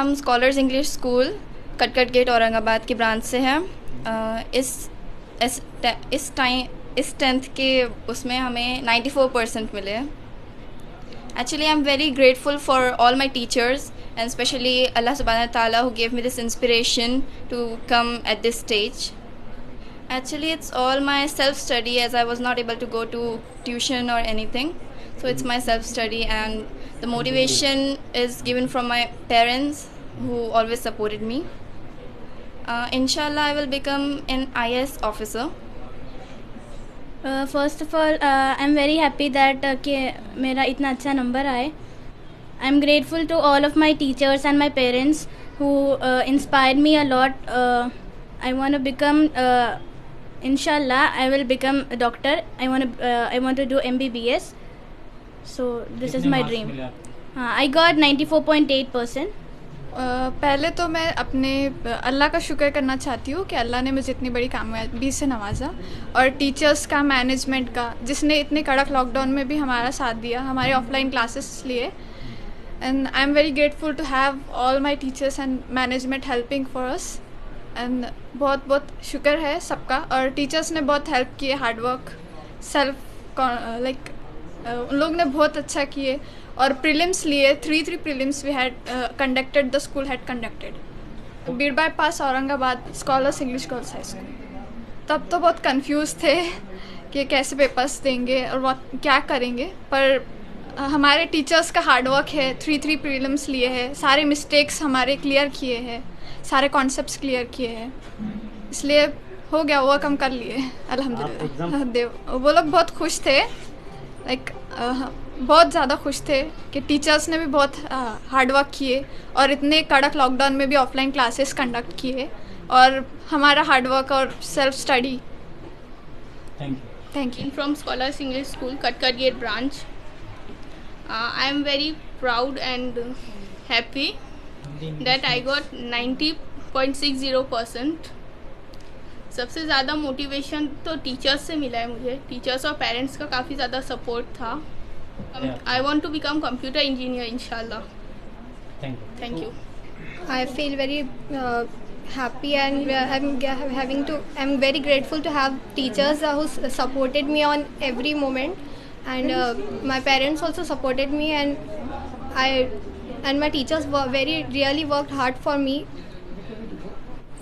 हम scholars English school कटकट gate Aurangabad की ब्रांच से हैं। इस 10th के उसमें हमें 94% मिले हैं। Actually, I'm very grateful for all my teachers and especially Allah Subhanahu wa Taala who gave me this inspiration to come at this stage. Actually, it's all my self-study as I was not able to go to tuition or anything. So it's my self-study and the motivation is given from my parents who always supported me. Inshallah, I will become an IAS officer. First of all I am very happy that कि मेरा इतना अच्छा number आए। I am grateful to all of my teachers and my parents who inspired me a lot. I want to become इंशाल्लाह I will become a doctor. I want to do MBBS। So this is my dream. हाँ, I got 94.8%। पहले तो मैं अपने अल्लाह का शुक्र करना चाहती हूँ कि अल्लाह ने मुझे इतनी बड़ी कामयाबी से नवाजा, और टीचर्स का, मैनेजमेंट का, जिसने इतने कड़क लॉकडाउन में भी हमारा साथ दिया, हमारे ऑफलाइन क्लासेस लिए। And I am very grateful to have all my teachers and management helping for us. And बहुत बहुत शुक्र है सबका, और टीचर्स ने बहुत हेल्प किए, हार्डवर्क, सेल्फ उन लोग ने बहुत अच्छा किए। और प्रीलिम्स लिए, 3 prelims we had conducted, the school had conducted. Beed bypass Aurangabad scholars English girls high school. तब तो बहुत कंफ्यूज थे कि कैसे पेपर्स देंगे और क्या करेंगे, पर हमारे टीचर्स का हार्डवर्क है, 3 प्रीलिम्स लिए हैं, सारे मिस्टेक्स हमारे क्लियर किए हैं, सारे कॉन्सेप्ट्स क्लियर किए हैं, इसलिए हो गया, ओवरकम कर लिए अल्हम्दुलिल्लाह। वो लोग बहुत खुश थे, बहुत ज़्यादा खुश थे कि टीचर्स ने भी बहुत हार्डवर्क किए और इतने कड़क लॉकडाउन में भी ऑफलाइन क्लासेस कंडक्ट किए, और हमारा हार्डवर्क और self study. Thank you. From Scholars English School, Katkat Gate branch. I am very proud and happy that I got 90.60%. सबसे ज़्यादा मोटिवेशन तो टीचर्स से मिला है मुझे। टीचर्स और पेरेंट्स का काफ़ी ज़्यादा सपोर्ट था। I want to become computer engineer, inshallah. Thank you. I feel very happy, and I'm very grateful to have teachers who supported me on every moment, and my parents also supported me, and my teachers really worked hard for me.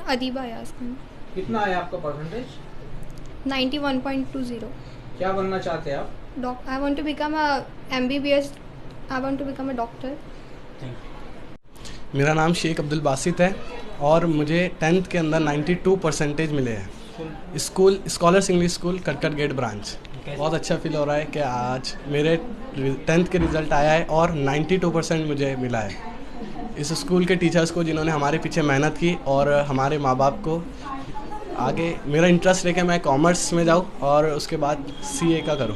Adiba Yasmin. कितना है आपका percentage? 91.20. क्या बनना चाहते हैं आप? I want to become a MBBS. I want to become a doctor. मेरा नाम शेख अब्दुल बासित है और मुझे 10th के अंदर 92% मिले हैं। स्कॉलर्स इंग्लिश स्कूल कटकट गेट ब्रांच। बहुत अच्छा फील हो रहा है कि आज मेरे 10th के रिज़ल्ट आया है और 92% मुझे मिला है। इस स्कूल के टीचर्स को जिन्होंने हमारे पीछे मेहनत की, और हमारे माँ बाप को आगे मेरा इंटरेस्ट लेके मैं कॉमर्स में जाऊँ और उसके बाद CA का करूँ।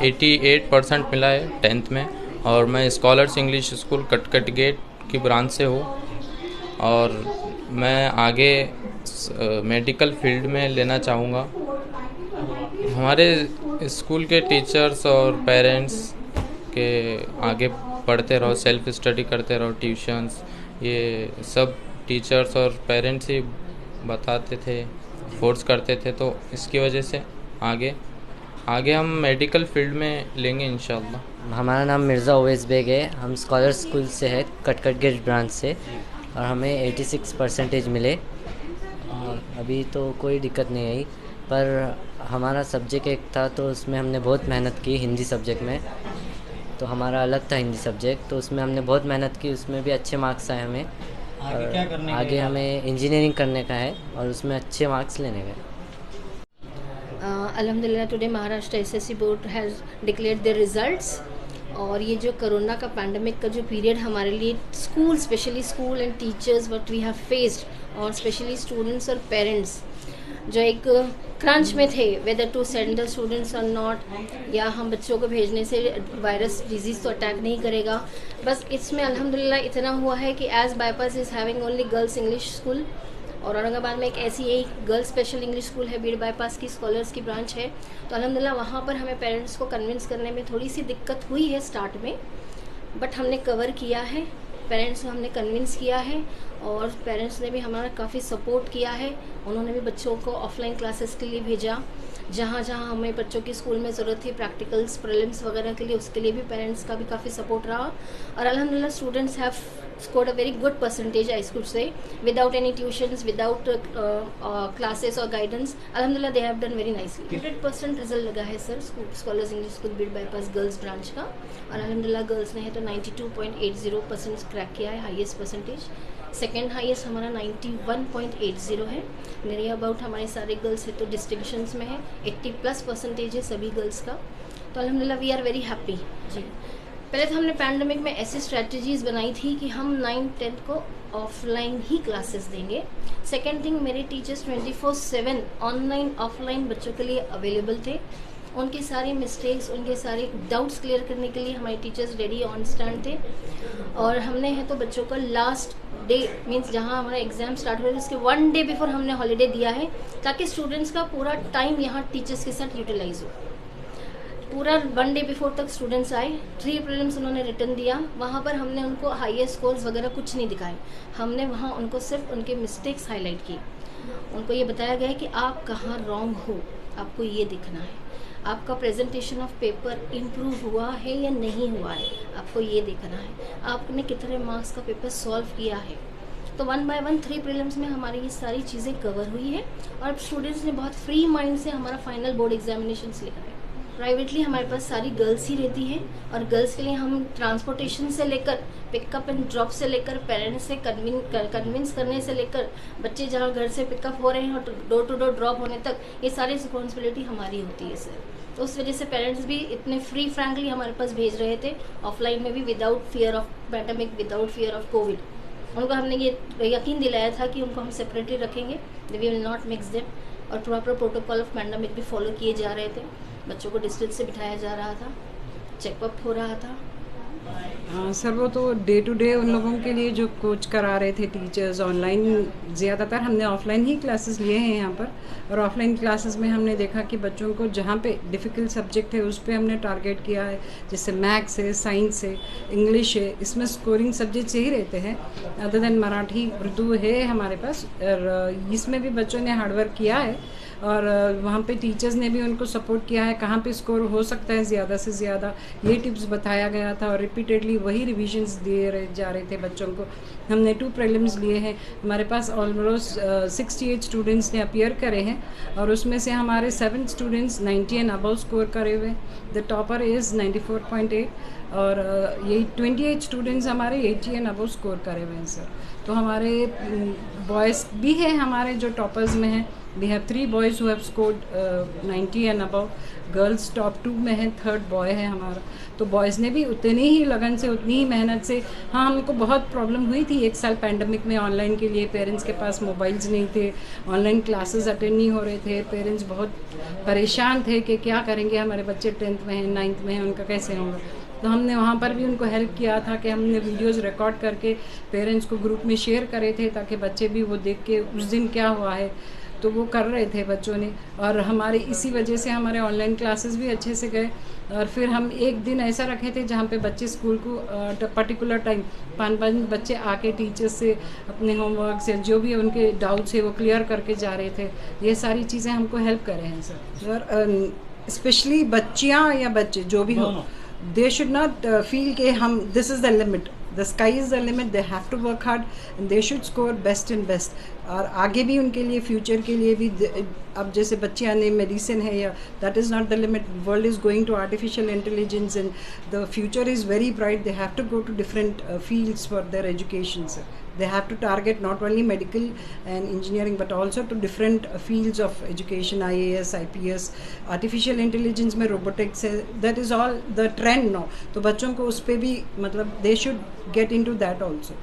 88% मिला है 10th में, और मैं स्कॉलर्स इंग्लिश स्कूल कटकट गेट की ब्रांच से हूँ, और मैं आगे मेडिकल फील्ड में लेना चाहूँगा। हमारे स्कूल के टीचर्स और पेरेंट्स के आगे पढ़ते रहो, सेल्फ स्टडी करते रहो, ट्यूशन्स, ये सब टीचर्स और पेरेंट्स ही बताते थे, फोर्स करते थे, तो इसकी वजह से आगे हम मेडिकल फील्ड में लेंगे इंशाल्लाह। हमारा नाम मिर्ज़ा ओवैस बेग है। हम स्कॉलर स्कूल से है, कटकट गेट ब्रांच से, और हमें 86% मिले। अभी तो कोई दिक्कत नहीं आई, पर हमारा सब्जेक्ट एक था तो उसमें हमने बहुत मेहनत की। हिंदी सब्जेक्ट में तो हमारा अलग था हिंदी सब्जेक्ट, तो उसमें हमने बहुत मेहनत की, उसमें भी अच्छे मार्क्स आए हमें। आगे क्या करने का? आगे हमें इंजीनियरिंग करने का है और उसमें अच्छे मार्क्स लेने का है। Alhamdulillah, today Maharashtra SSC board has declared their results. और ये जो कोरोना का पैंडमिक का जो पीरियड हमारे लिए school, specially school and teachers, what we have faced, और स्पेशली स्टूडेंट्स और पेरेंट्स जो एक क्रंच में थे, whether to send the students और नॉट, या हम बच्चों को भेजने से वायरस डिजीज़ तो अटैक नहीं करेगा। बस इसमें अल्हम्दुलिल्लाह इतना हुआ है कि as bypass is having only girls English school, और औरंगाबाद में एक ऐसी एक गर्ल्स स्पेशल इंग्लिश स्कूल है, बीड़ बाईपास की स्कॉलर्स की ब्रांच है। तो अल्हम्दुलिल्लाह वहाँ पर हमें पेरेंट्स को कन्विंस करने में थोड़ी सी दिक्कत हुई है स्टार्ट में, बट हमने कवर किया है। पेरेंट्स को हमने कन्विंस किया है और पेरेंट्स ने भी हमारा काफ़ी सपोर्ट किया है। उन्होंने भी बच्चों को ऑफलाइन क्लासेस के लिए भेजा, जहाँ जहाँ हमें बच्चों की स्कूल में ज़रूरत थी प्रैक्टिकल्स प्रीलिम्स वगैरह के लिए, उसके लिए भी पेरेंट्स का भी काफ़ी सपोर्ट रहा। और अल्हम्दुलिल्लाह students have scored a very good percentage, I could say, without any tuitions, without classes or guidance. Alhamdulillah, they have done very nicely. 100% result लगा है sir scholars English school Beed bypass girls branch का, और अल्हम्दुलिल्लाह girls ने है तो 92.80% crack किया है, हाईएस्ट परसेंटेज। सेकेंड हाईएस्ट हमारा 91.80 है। नियर अबाउट हमारे सारे गर्ल्स है तो डिस्टिंक्शंस में है, 80+ % है सभी गर्ल्स का। तो अल्हम्दुलिल्लाह वी आर वेरी हैप्पी जी। पहले तो हमने पैंडमिक में ऐसी स्ट्रैटेजीज़ बनाई थी कि हम 9th-10th को ऑफलाइन ही क्लासेस देंगे। सेकेंड थिंग, मेरे टीचर्स 24/7 ऑनलाइन ऑफलाइन बच्चों के लिए अवेलेबल थे। उनकी सारी मिस्टेक्स, उनके सारे डाउट्स क्लियर करने के लिए हमारे टीचर्स रेडी ऑन स्टैंड थे। और हमने है तो बच्चों को लास्ट डे मीन्स जहाँ हमारा एग्ज़ाम स्टार्ट हो रहे थे उसके 1 डे बिफोर हमने हॉलीडे दिया है, ताकि स्टूडेंट्स का पूरा टाइम यहाँ टीचर्स के साथ यूटिलाइज हो। पूरा 1 डे बिफोर तक स्टूडेंट्स आए। 3 प्रीलिम्स उन्होंने रिटर्न दिया, वहाँ पर हमने उनको हाईएस्ट स्कोर्स वगैरह कुछ नहीं दिखाए। हमने वहाँ उनको सिर्फ उनके मिस्टेक्स हाईलाइट की। उनको ये बताया गया है कि आप कहाँ रॉन्ग हो, आपको ये दिखना है। आपका प्रेजेंटेशन ऑफ पेपर इम्प्रूव हुआ है या नहीं हुआ है, आपको ये देखना है। आपने कितने मार्क्स का पेपर सॉल्व किया है। तो 1 by 1 3 प्रीलिम्स में हमारी ये सारी चीज़ें कवर हुई है और स्टूडेंट्स ने बहुत फ्री माइंड से हमारा फाइनल बोर्ड एग्जामिनेशंस लिखा है। प्राइवेटली हमारे पास सारी गर्ल्स ही रहती है और गर्ल्स के लिए हम ट्रांसपोर्टेशन से लेकर पिकअप एंड ड्रॉप से लेकर पेरेंट्स से कन्विंस करने से लेकर बच्चे जहाँ घर से पिकअप हो रहे हैं और डोर टू डोर ड्रॉप होने तक, ये सारी रिस्पॉन्सिबिलिटी हमारी होती है सर। तो उस वजह से पेरेंट्स भी इतने फ्री फ्रैंकली हमारे पास भेज रहे थे, ऑफलाइन में भी, without fear of pandemic, without fear of Covid. उनको हमने ये यकीन दिलाया था कि उनको हम सेपरेटली रखेंगे, we will not mix them. और प्रॉपर प्रोटोकॉल ऑफ पैंडेमिक भी फॉलो किए जा रहे थे। बच्चों को डिस्टेंस से बिठाया जा रहा था, चेकअप हो रहा था। सर वो तो डे टू डे उन लोगों के लिए जो कोच करा रहे थे टीचर्स, ऑनलाइन ज़्यादातर हमने ऑफलाइन ही क्लासेस लिए हैं यहाँ पर। और ऑफलाइन क्लासेस में हमने देखा कि बच्चों को जहाँ पे डिफ़िकल्ट सब्जेक्ट है उस पर हमने टारगेट किया है, जैसे मैथ्स है, साइंस है, इंग्लिश है, इसमें स्कोरिंग सब्जेक्ट यही रहते हैं। अदर देन मराठी, उर्दू है हमारे पास, और इसमें भी बच्चों ने हार्डवर्क किया है और वहाँ पे टीचर्स ने भी उनको सपोर्ट किया है। कहाँ पे स्कोर हो सकता है ज़्यादा से ज़्यादा, ये टिप्स बताया गया था और रिपीटेडली वही रिविजन्स दिए जा रहे थे बच्चों को। हमने 2 प्रीलिम्स लिए हैं, हमारे पास ऑलमोस्ट 68 स्टूडेंट्स ने अपीयर करे हैं और उसमें से हमारे 7 स्टूडेंट्स 90 एंड अबव स्कोर करे हुए। द टॉपर इज़ 94.8 और यही 28 स्टूडेंट्स हमारे 80 एंड अबव स्कोर करे हुए हैं सर। तो हमारे बॉयज़ भी हैं हमारे जो टॉपर्स में हैं। We have 3 boys who have scored 90 and above. Girls top 2 में है, 3rd बॉय है हमारा। तो बॉयज़ ने भी उतनी ही लगन से, उतनी ही मेहनत से, हाँ हमको बहुत प्रॉब्लम हुई थी 1 साल पैंडमिक में ऑनलाइन के लिए। पेरेंट्स के पास मोबाइल्स नहीं थे, ऑनलाइन क्लासेस अटेंड नहीं हो रहे थे, पेरेंट्स बहुत परेशान थे कि क्या करेंगे, हमारे बच्चे 10th में हैं, 9th में हैं, उनका कैसे होगा। तो हमने वहाँ पर भी उनको हेल्प किया था कि हमने वीडियोज़ रिकॉर्ड करके पेरेंट्स को ग्रुप में शेयर करे थे ताकि बच्चे भी वो देख के उस दिन क्या हुआ है तो वो कर रहे थे बच्चों ने। और हमारे इसी वजह से हमारे ऑनलाइन क्लासेस भी अच्छे से गए। और फिर हम एक दिन ऐसा रखे थे जहाँ पे बच्चे स्कूल को पर्टिकुलर टाइम 5 बच्चे आके टीचर्स से अपने होमवर्क से जो भी उनके डाउट्स है वो क्लियर करके जा रहे थे। ये सारी चीज़ें हमको हेल्प करे हैं सर। स्पेशली बच्चियाँ या बच्चे जो भी हो, दे शुड नॉट फील कि हम this is the limit, the sky is the limit, they have to work hard and they should score best and best. और आगे भी उनके लिए, फ्यूचर के लिए भी, अब जैसे बच्चे आने मेडिसिन है या that is not the limit, world is going to artificial intelligence and the future is very bright. They have to go to different fields for their education sir. They have to target not only medical and engineering but also to different fields of education, IAS, IPS, artificial intelligence में robotics है, that is all the trend now। तो बच्चों को उस पर भी मतलब they should get into that also।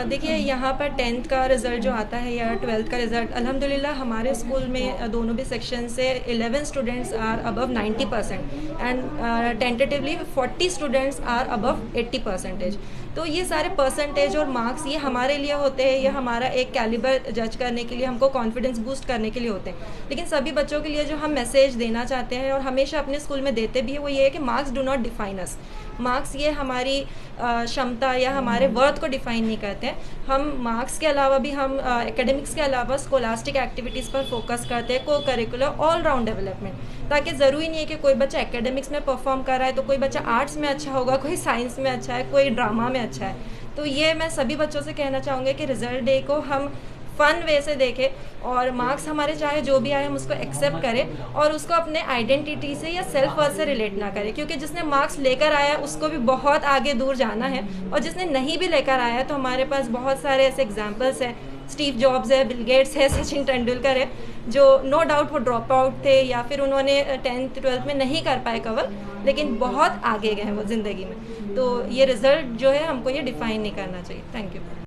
देखिए यहाँ पर 10th का रिज़ल्ट जो आता है या 12th का रिज़ल्ट, अल्हम्दुलिल्लाह हमारे स्कूल में दोनों भी सेक्शन से 11 students are above 90% and tentatively 40 students are above 80%। तो ये सारे परसेंटेज और मार्क्स ये हमारे लिए होते हैं, ये हमारा एक कैलिबर जज करने के लिए, हमको कॉन्फिडेंस बूस्ट करने के लिए होते हैं। लेकिन सभी बच्चों के लिए जो हम मैसेज देना चाहते हैं और हमेशा अपने स्कूल में देते भी है, वो ये है कि marks do not define us. Marks ये हमारी क्षमता या हमारे वर्थ को डिफ़ाइन नहीं करते हैं। हम मार्क्स के अलावा भी हम एकेडमिक्स के अलावा स्कोलास्टिक एक्टिविटीज़ पर फोकस करते हैं, को करिकुलर ऑल राउंड डेवलपमेंट। ताकि ज़रूरी नहीं है कि कोई बच्चा एकेडमिक्स में परफॉर्म कर रहा है तो कोई बच्चा आर्ट्स में अच्छा होगा, कोई साइंस में अच्छा है, कोई ड्रामा में अच्छा है। तो ये मैं सभी बच्चों से कहना चाहूँगी कि रिज़ल्ट डे को हम फ़न वे से देखें और मार्क्स हमारे चाहे जो भी आए हम उसको एक्सेप्ट करें और उसको अपने आइडेंटिटी से या सेल्फ वर्थ से रिलेट ना करें, क्योंकि जिसने मार्क्स लेकर आया उसको भी बहुत आगे दूर जाना है और जिसने नहीं भी लेकर आया तो हमारे पास बहुत सारे ऐसे एग्जाम्पल्स हैं। स्टीव जॉब्स है, बिल गेट्स है, सचिन तेंदुलकर है, जो नो डाउट वो ड्रॉप आउट थे या फिर उन्होंने 10th 12th में नहीं कर पाए कवर, लेकिन बहुत आगे गए हैं वो ज़िंदगी में। तो ये रिज़ल्ट जो है हमको ये डिफ़ाइन नहीं करना चाहिए। Thank you.